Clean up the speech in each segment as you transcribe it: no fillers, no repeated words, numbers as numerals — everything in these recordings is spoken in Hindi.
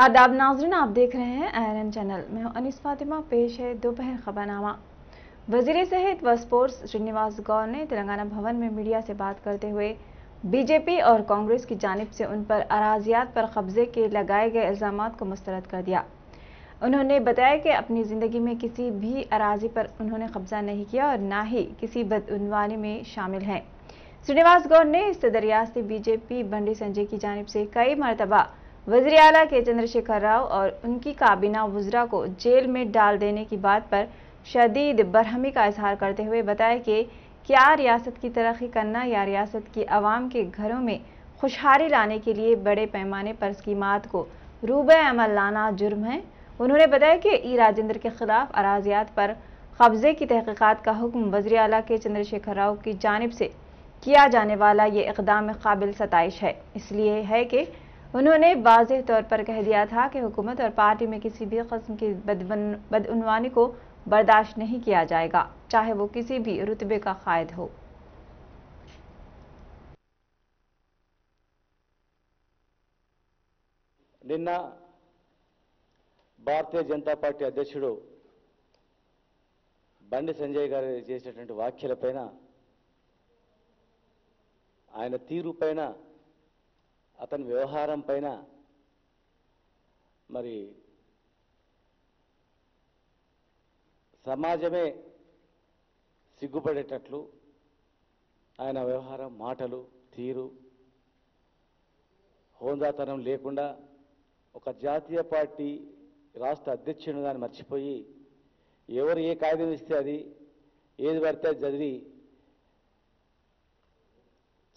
आदाब नाज़रीन, आप देख रहे हैं ARN चैनल। मैं हूं अनीस फातिमा। पेश है दोपहर खबरनामा। वजीर सेहत व स्पोर्ट्स श्रीनिवास गौर ने तेलंगाना भवन में मीडिया से बात करते हुए बीजेपी और कांग्रेस की जानिब से उन पर अराजियात पर कब्जे के लगाए गए इल्जामात को मुस्तरद कर दिया। उन्होंने बताया कि अपनी ज़िंदगी में किसी भी अराजी पर उन्होंने कब्जा नहीं किया और ना ही किसी बदउनवानी में शामिल हैं। श्रीनिवास गौर ने इस रियासती बीजेपी बंडी संजय की जानिब से कई मरतबा वज़ीर आला के चंद्रशेखर राव और उनकी काबीना वज़रा को जेल में डाल देने की बात पर शदीद बरहमी का इजहार करते हुए बताया कि क्या रियासत की तरक्की करना या रियासत की आवाम के घरों में खुशहाली लाने के लिए बड़े पैमाने पर स्कीमात को रूबे अमल लाना जुर्म है। उन्होंने बताया कि ई राजेंद्र के खिलाफ अराजियात पर कब्जे की तहकीकात का हुक्म वज़ीर आला के चंद्रशेखर राव की जानिब से किया जाने वाला ये इक़दाम काबिल सताइश है। इसलिए है कि उन्होंने वाज़ेह तौर पर कह दिया था कि हुकूमत और पार्टी में किसी भी किस्म की बदउनवानी को बर्दाश्त नहीं किया जाएगा, चाहे वो किसी भी रुतबे का कायद हो। నిన్న భారతీయ జనతా పార్టీ అధ్యక్షుడు బండి సంజయ్ గారు చేసినటువంటి వ్యాఖ్యలపైన, ఆయన తీరుపైన, అతని వ్యవహారం పైన మరి సమాజమే సిగ్గుపడేటట్లు ఆయన వ్యవహారం, మాటలు, తీరు, హోందాతనం లేకుండా ఒక జాతీయ పార్టీ రాష్ట్ర అధ్యక్షుని గాని మర్చిపోయి ఎవరు ఏ కాగితం ఇస్తే అది ఏది పడితే అది చదివి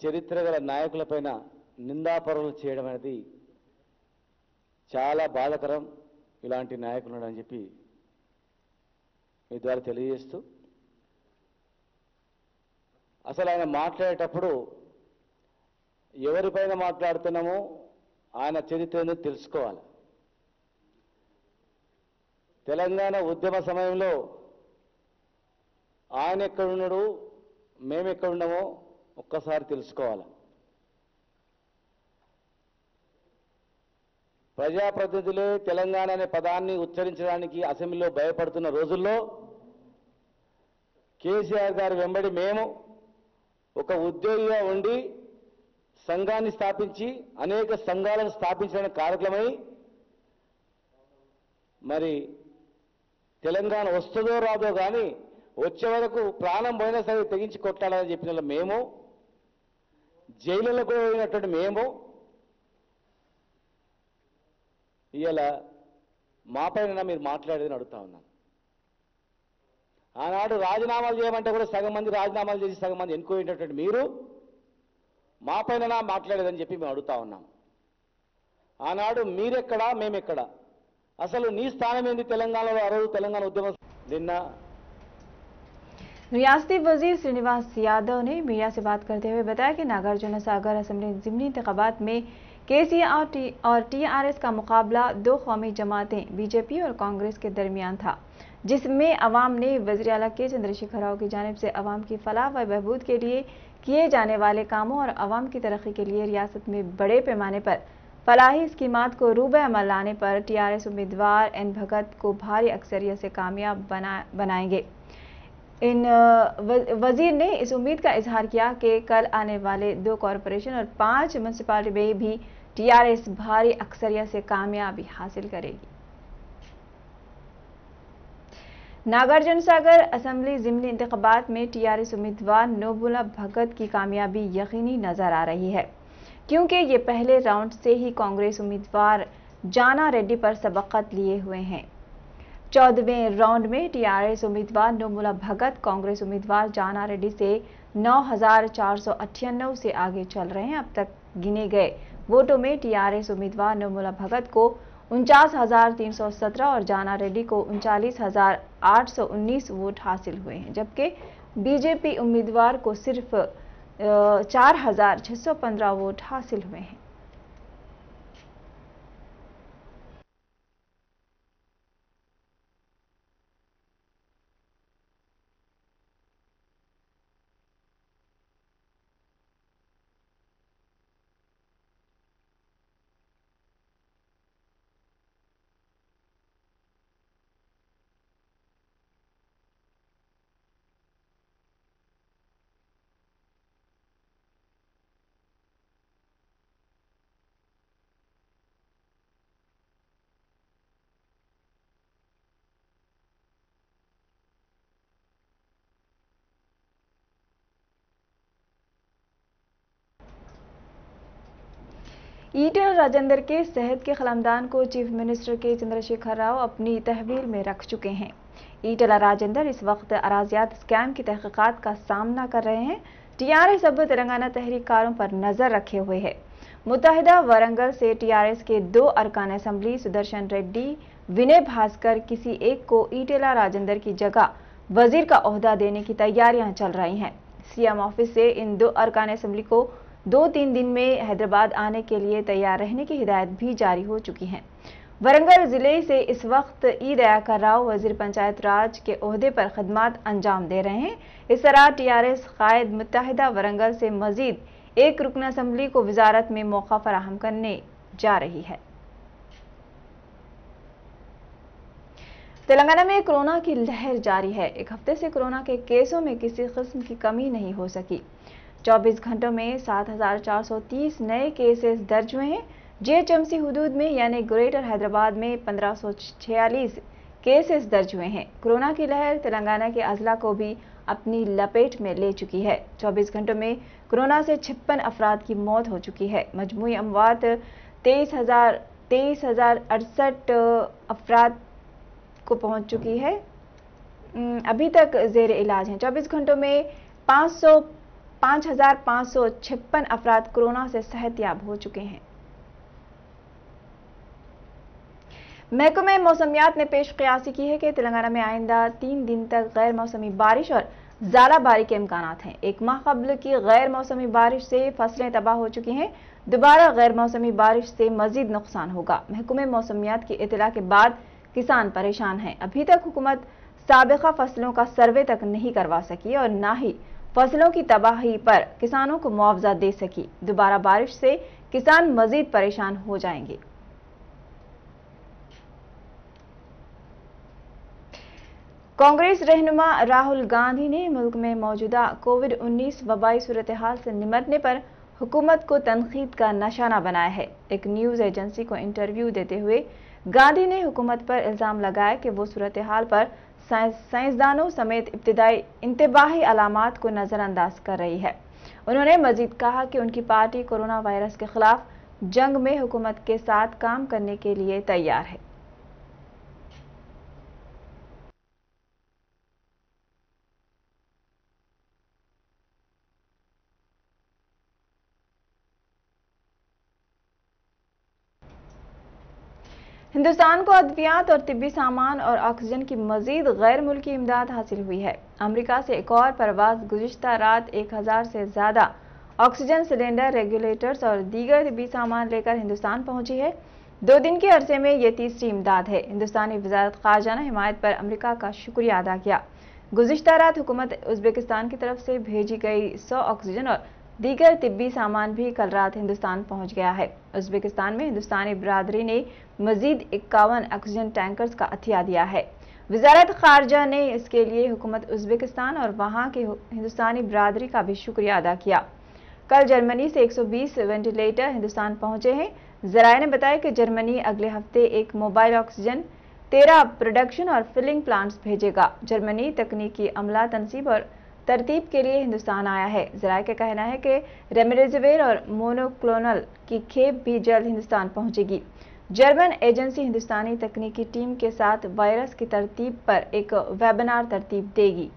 చరిత్ర గల నాయకులపైన నిందాపరులు చేయడం అనేది చాలా బాధాకరం. ఇలాంటి నాయకులు ఉన్నారని చెప్పి మీ ద్వారా తెలియజేస్తూ, అసలు ఆయన మాట్లాడేటప్పుడు ఎవరిపైన మాట్లాడుతున్నామో ఆయన చరిత్రను తెలుసుకోవాలి. తెలంగాణ ఉద్యమ సమయంలో ఆయన ఎక్కడున్నాడు, మేము ఎక్కడున్నామో ఒక్కసారి తెలుసుకోవాలి. ప్రజాప్రతినిధులే తెలంగాణ అనే పదాన్ని ఉచ్చరించడానికి అసెంబ్లీలో భయపడుతున్న రోజుల్లో కేసీఆర్ గారి వెంబడి మేము ఒక ఉద్యోగిగా ఉండి సంఘాన్ని స్థాపించి అనేక సంఘాలను స్థాపించడానికి కారకులమై మరి తెలంగాణ వస్తుందో రాదో కానీ వచ్చే వరకు ప్రాణం పోయినా సరే తెగించి కొట్టాలని చెప్పిన మేము, జైలులో పోయినటువంటి మేము ఇలా మా పైన మీరు మాట్లాడేదని అడుగుతా ఉన్నాను. ఆనాడు రాజీనామాలు చేయమంటే కూడా సగం మంది రాజీనామాలు చేసి సగం మంది ఎన్నుకోయేటటువంటి మీరు మా పైన మాట్లాడేదని చెప్పి మేము అడుగుతా ఉన్నాం. ఆనాడు మీరెక్కడా, మేమెక్కడా? అసలు నీ స్థానం ఏంది తెలంగాణలో? ఆ రోజు తెలంగాణ ఉద్యమం నిన్న रियासती वजीर श्रीनिवास यादव ने मीडिया से बात करते हुए बताया कि नागार्जुन सागर असेंबली ज़िमनी इंतखाबात में केसीआर और टीआरएस का मुकाबला दो कौमी जमातें बीजेपी और कांग्रेस के दरमियान था, जिसमें अवाम ने वज़ीर आला के चंद्रशेखर राव की जानिब से अवाम की फलाह व बहबूद के लिए किए जाने वाले कामों और अवाम की तरक्की के लिए रियासत में बड़े पैमाने पर फलाही स्कीमात को रूबे अमल लाने पर टीआरएस उम्मीदवार एन भगत को भारी अक्सरियत से कामयाब बनाएंगे। वजीर ने इस उम्मीद का इजहार किया कि कल आने वाले 2 कॉरपोरेशन और 5 म्यूनसिपालिटी में भी टीआरएस भारी अक्सरियत से कामयाबी हासिल करेगी। नागार्जुन सागर असेंबली ज़िमनी इंतखाबात में टीआरएस उम्मीदवार नोबुला भगत की कामयाबी यकीनी नजर आ रही है, क्योंकि ये पहले राउंड से ही कांग्रेस उम्मीदवार जाना रेड्डी पर सबकत लिए हुए हैं। 14वें राउंड में टीआरएस उम्मीदवार नोमुला भगत कांग्रेस उम्मीदवार जाना रेड्डी से 9,498 से आगे चल रहे हैं। अब तक गिने गए वोटों में टीआरएस उम्मीदवार नोमुला भगत को 49,317 और जाना रेड्डी को 39,819 वोट हासिल हुए हैं, जबकि बीजेपी उम्मीदवार को सिर्फ 4,615 वोट हासिल हुए हैं। ईटल राजेंद्र के सेहत के खलमदान को चीफ मिनिस्टर के चंद्रशेखर राव अपनी तहवील में रख चुके हैं। ईटला राजेंद्र इस वक्त अराजियात स्कैम की तहकीकात का सामना कर रहे हैं। टीआरएस अब तेलंगाना तहरीककारों पर नजर रखे हुए है। मुत्तहिदा वरंगल से टीआरएस के 2 अरकान असेंबली सुदर्शन रेड्डी, विनय भास्कर किसी एक को ईटेला राजेंद्र की जगह वजीर का ओहदा देने की तैयारियां चल रही हैं। सीएम ऑफिस से इन 2 अरकान असेंबली को 2-3 दिन में हैदराबाद आने के लिए तैयार रहने की हिदायत भी जारी हो चुकी है। वरंगल जिले से इस वक्त ई दयाकर राव वजीर पंचायत राज के ओहदे पर खिदमत अंजाम दे रहे हैं। इस तरह टीआरएस कायद मुत्तहिदा वरंगल से मजीद 1 रुकन असेंबली को वजारत में मौका फराहम करने जा रही है। तेलंगाना में कोरोना की लहर जारी है। एक हफ्ते से कोरोना के केसों में किसी किस्म की कमी नहीं हो सकी। 24 घंटों में 7,430 नए केसेस दर्ज हुए हैं। जीएचएमसी हुदूद में यानी ग्रेटर हैदराबाद में 1546 केसेस दर्ज हुए हैं। कोरोना की लहर तेलंगाना के अजला को भी अपनी लपेट में ले चुकी है। 24 घंटों में कोरोना से 56 अफराद की मौत हो चुकी है। मजमूई अमवात 23,068 अफराद को पहुंच चुकी है। अभी तक जेर इलाज हैं। 24 घंटों में 5,556 अफराद कोरोना से सेहतयाब हो चुके हैं। महकमे मौसमियात ने पेश क़यासी की है कि तेलंगाना में आइंदा 3 दिन तक गैर मौसमी बारिश और ज़ालाबारी के इम्कानात हैं। 1 माह कबल की गैर मौसमी बारिश से फसलें तबाह हो चुकी हैं। दोबारा गैर मौसमी बारिश से मजीद नुकसान होगा। महकमे मौसमियात की इत्तला के बाद किसान परेशान हैं। अभी तक हुकूमत साबिक़ा फसलों का सर्वे तक नहीं करवा सकी और ना ही फसलों की तबाही पर किसानों को मुआवजा दे सकी। दोबारा बारिश से किसान मजीद परेशान हो जाएंगे। कांग्रेस रहनुमा राहुल गांधी ने मुल्क में मौजूदा कोविड-19 वबाई सूरत हाल से निमटने पर हुकूमत को तनकीद का निशाना बनाया है। एक न्यूज एजेंसी को इंटरव्यू देते हुए गांधी ने हुकूमत पर इल्जाम लगाया कि वो सूरत हाल पर साइंसदानों समेत इब्तिदाई इंतबाही अलामात को नजरअंदाज कर रही है। उन्होंने मजीद कहा कि उनकी पार्टी कोरोना वायरस के खिलाफ जंग में हुकूमत के साथ काम करने के लिए तैयार है। हिंदुस्तान को अद्वियात और तिब्बी सामान और ऑक्सीजन की मजीद गैर मुल्की इमदाद हासिल हुई है। अमेरिका से एक और परवाज गुज़िश्ता रात 1000 से ज्यादा ऑक्सीजन सिलेंडर, रेगुलेटर्स और दीगर तिब्बी सामान लेकर हिंदुस्तान पहुंची है। 2 दिन के अरसे में यह तीसरी इमदाद है। हिंदुस्तानी वजारत खारजा ने हिमायत पर अमेरिका का शुक्रिया अदा किया। गुज़िश्ता रात हुकूमत उज़्बेकिस्तान की तरफ से भेजी गई 100 ऑक्सीजन और दीगर तिब्बी सामान भी कल रात हिंदुस्तान पहुंच गया है। उज़्बेकिस्तान में हिंदुस्तानी बिरादरी ने मजीद 51 ऑक्सीजन टैंकर्स का अतिया दिया है। वजारत खारजा ने इसके लिए हुकूमत उज़्बेकिस्तान और वहां के हिंदुस्तानी बिरादरी का भी शुक्रिया अदा किया। कल जर्मनी से 120 वेंटिलेटर हिंदुस्तान पहुंचे हैं। जराये ने बताया कि जर्मनी अगले हफ्ते एक मोबाइल ऑक्सीजन, 13 प्रोडक्शन और फिलिंग प्लांट्स भेजेगा। जर्मनी तकनीकी अमला, तनसीब और तरतीब के लिए हिंदुस्तान आया है। जराये का कहना है कि रेमडेसिविर और मोनोक्लोनल की खेप भी जल्द हिंदुस्तान पहुंचेगी। जर्मन एजेंसी हिंदुस्तानी तकनीकी टीम के साथ वायरस की तरतीब पर एक वेबिनार तरतीब देगी।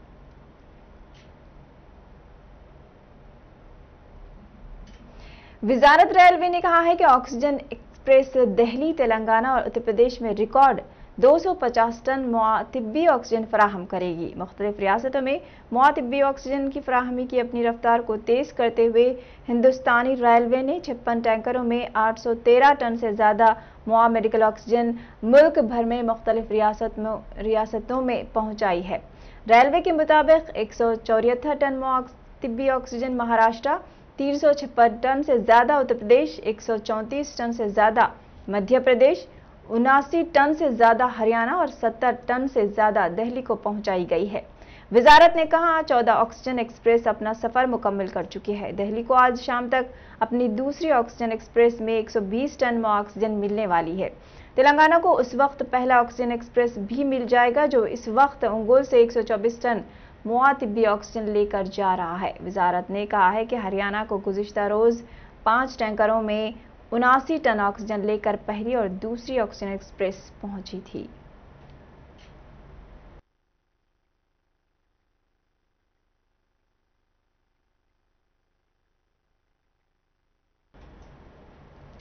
वजारत रेलवे ने कहा है कि ऑक्सीजन एक्सप्रेस दिल्ली, तेलंगाना और उत्तर प्रदेश में रिकॉर्ड 250 टन मुआतिब्बी ऑक्सीजन फराहम करेगी। मुख्तलिफ रियासतों में मुआतिब्बी ऑक्सीजन की फराहमी की अपनी रफ्तार को तेज करते हुए हिंदुस्तानी रेलवे ने 56 टैंकरों में 813 टन से ज्यादा मुआ मेडिकल ऑक्सीजन मुल्क भर में मुख्तलिफ रियासतों में पहुंचाई है। रेलवे के मुताबिक 174 टन मुआतिब्बी ऑक्सीजन महाराष्ट्र, 356 टन से ज्यादा उत्तर प्रदेश, 134 टन से ज्यादा मध्य प्रदेश, 79 टन से ज्यादा हरियाणा और 70 टन से ज्यादा दिल्ली को पहुंचाई गई है। वजारत ने कहा 14 ऑक्सीजन एक्सप्रेस अपना सफर मुकम्मल कर चुकी है। दिल्ली को आज शाम तक अपनी दूसरी ऑक्सीजन एक्सप्रेस में 120 टन ऑक्सीजन मिलने वाली है। तेलंगाना को उस वक्त पहला ऑक्सीजन एक्सप्रेस भी मिल जाएगा जो इस वक्त अंगुल से 124 टन मुआतिब्बी ऑक्सीजन लेकर जा रहा है। वजारत ने कहा है कि हरियाणा को गुज़िश्ता रोज 5 टैंकरों में 79 टन ऑक्सीजन लेकर पहली और दूसरी ऑक्सीजन एक्सप्रेस पहुंची थी।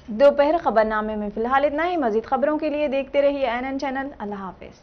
दोपहर खबरनामे में फिलहाल इतना ही। मजीद खबरों के लिए देखते रहिए ANN चैनल। अल्लाह हाफिज।